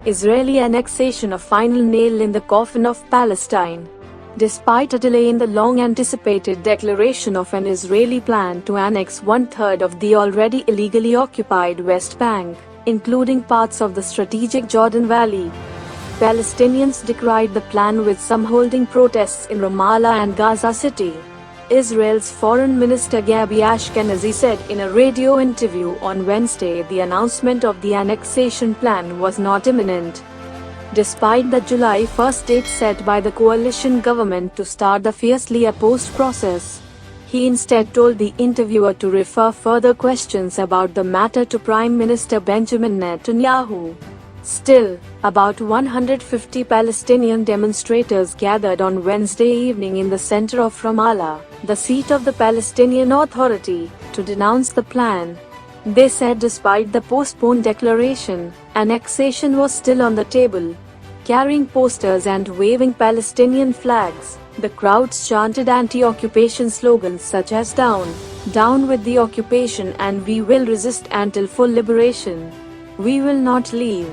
Israeli annexation a final nail in the coffin of Palestine. Despite a delay in the long-anticipated declaration of an Israeli plan to annex one-third of the already illegally occupied West Bank, including parts of the strategic Jordan Valley, Palestinians decried the plan, with some holding protests in Ramallah and Gaza City. Israel's Foreign Minister Gabi Ashkenazi said in a radio interview on Wednesday the announcement of the annexation plan was not imminent. Despite the July 1 date set by the coalition government to start the fiercely opposed process, he instead told the interviewer to refer further questions about the matter to Prime Minister Benjamin Netanyahu. Still, about 150 Palestinian demonstrators gathered on Wednesday evening in the center of Ramallah, the seat of the Palestinian Authority, to denounce the plan. They said despite the postponed declaration, annexation was still on the table. Carrying posters and waving Palestinian flags, the crowds chanted anti-occupation slogans such as "Down with the occupation and we will resist until full liberation. We will not leave."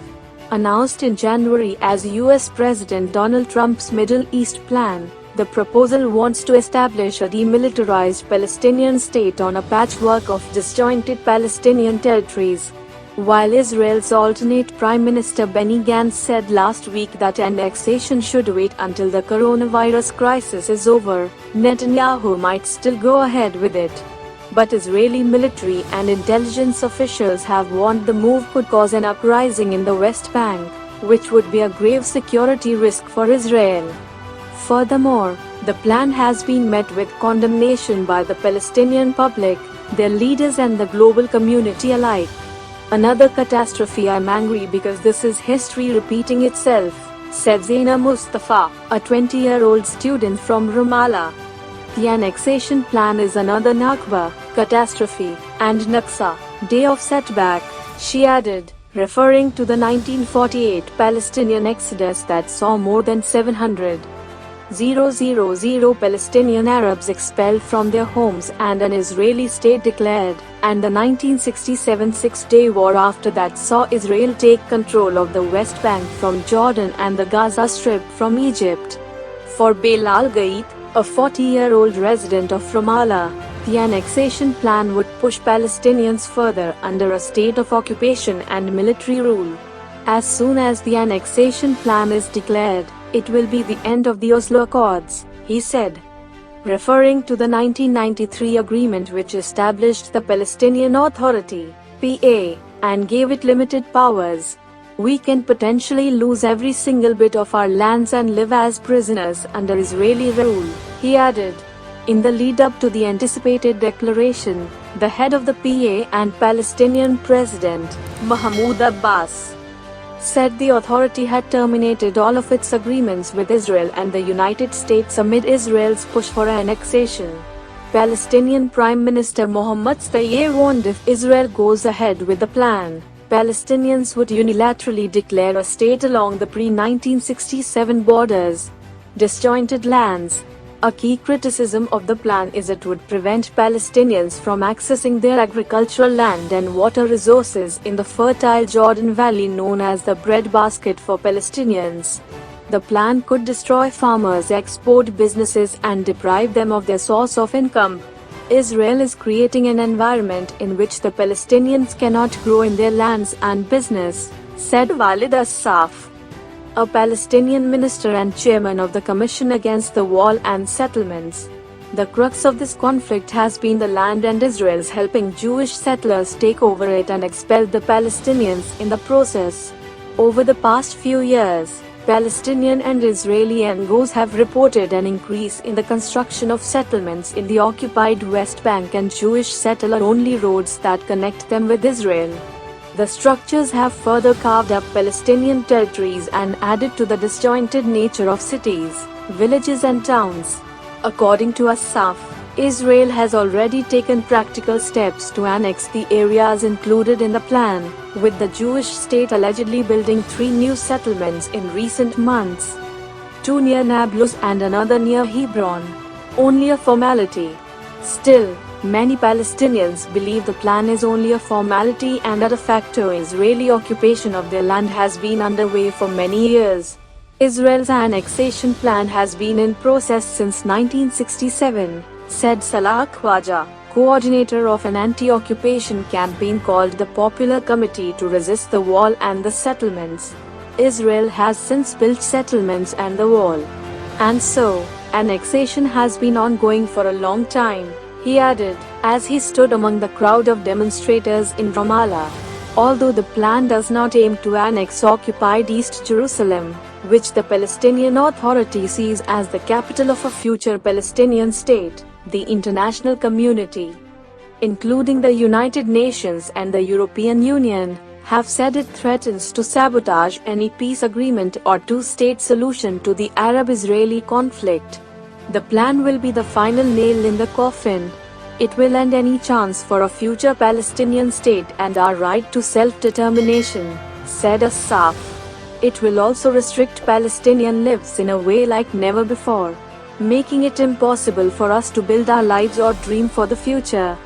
Announced in January as US President Donald Trump's Middle East plan, the proposal wants to establish a demilitarized Palestinian state on a patchwork of disjointed Palestinian territories. While Israel's alternate Prime Minister Benny Gantz said last week that annexation should wait until the coronavirus crisis is over, Netanyahu might still go ahead with it. But Israeli military and intelligence officials have warned the move could cause an uprising in the West Bank, which would be a grave security risk for Israel. Furthermore, the plan has been met with condemnation by the Palestinian public, their leaders and the global community alike. "Another catastrophe. I'm angry because this is history repeating itself," said Zaina Mustafa, a 20-year-old student from Ramallah. "The annexation plan is another Nakba, catastrophe, and Naksa, day of setback," she added, referring to the 1948 Palestinian exodus that saw more than 700,000 Palestinian Arabs expelled from their homes and an Israeli state declared, and the 1967 Six-Day War after that saw Israel take control of the West Bank from Jordan and the Gaza Strip from Egypt. For Bilal Gait, a 40-year-old resident of Ramallah, the annexation plan would push Palestinians further under a state of occupation and military rule. As soon as the annexation plan is declared, it will be the end of the Oslo Accords, he said, referring to the 1993 agreement which established the Palestinian Authority, PA, and gave it limited powers. "We can potentially lose every single bit of our lands and live as prisoners under Israeli rule," he added. In the lead-up to the anticipated declaration, the head of the PA and Palestinian President, Mahmoud Abbas, said the authority had terminated all of its agreements with Israel and the United States amid Israel's push for annexation. Palestinian Prime Minister Mohammed Shtayyeh warned if Israel goes ahead with the plan, Palestinians would unilaterally declare a state along the pre-1967 borders. Disjointed lands. A key criticism of the plan is it would prevent Palestinians from accessing their agricultural land and water resources in the fertile Jordan Valley known as the breadbasket for Palestinians. The plan could destroy farmers' export businesses and deprive them of their source of income. Israel is creating an environment in which the Palestinians cannot grow in their lands and business, said Walid Assaf, a Palestinian minister and chairman of the Commission Against the Wall and Settlements. The crux of this conflict has been the land, and Israel's helping Jewish settlers take over it and expel the Palestinians in the process. Over the past few years, Palestinian and Israeli NGOs have reported an increase in the construction of settlements in the occupied West Bank and Jewish settler-only roads that connect them with Israel. The structures have further carved up Palestinian territories and added to the disjointed nature of cities, villages and towns. According to Assaf, Israel has already taken practical steps to annex the areas included in the plan, with the Jewish state allegedly building 3 new settlements in recent months, 2 near Nablus and another near Hebron. Only a formality. Still, Many Palestinians believe the plan is only a formality and that de facto Israeli occupation of their land has been underway for many years. Israel's annexation plan has been in process since 1967, said Salah Khwaja, coordinator of an anti-occupation campaign called the Popular Committee to Resist the Wall and the Settlements. Israel has since built settlements and the wall. And so, annexation has been ongoing for a long time, he added, as he stood among the crowd of demonstrators in Ramallah. Although the plan does not aim to annex occupied East Jerusalem, which the Palestinian Authority sees as the capital of a future Palestinian state, the international community, including the United Nations and the European Union, have said it threatens to sabotage any peace agreement or two-state solution to the Arab-Israeli conflict. The plan will be the final nail in the coffin. It will end any chance for a future Palestinian state and our right to self-determination, said Assaf. It will also restrict Palestinian lives in a way like never before, making it impossible for us to build our lives or dream for the future.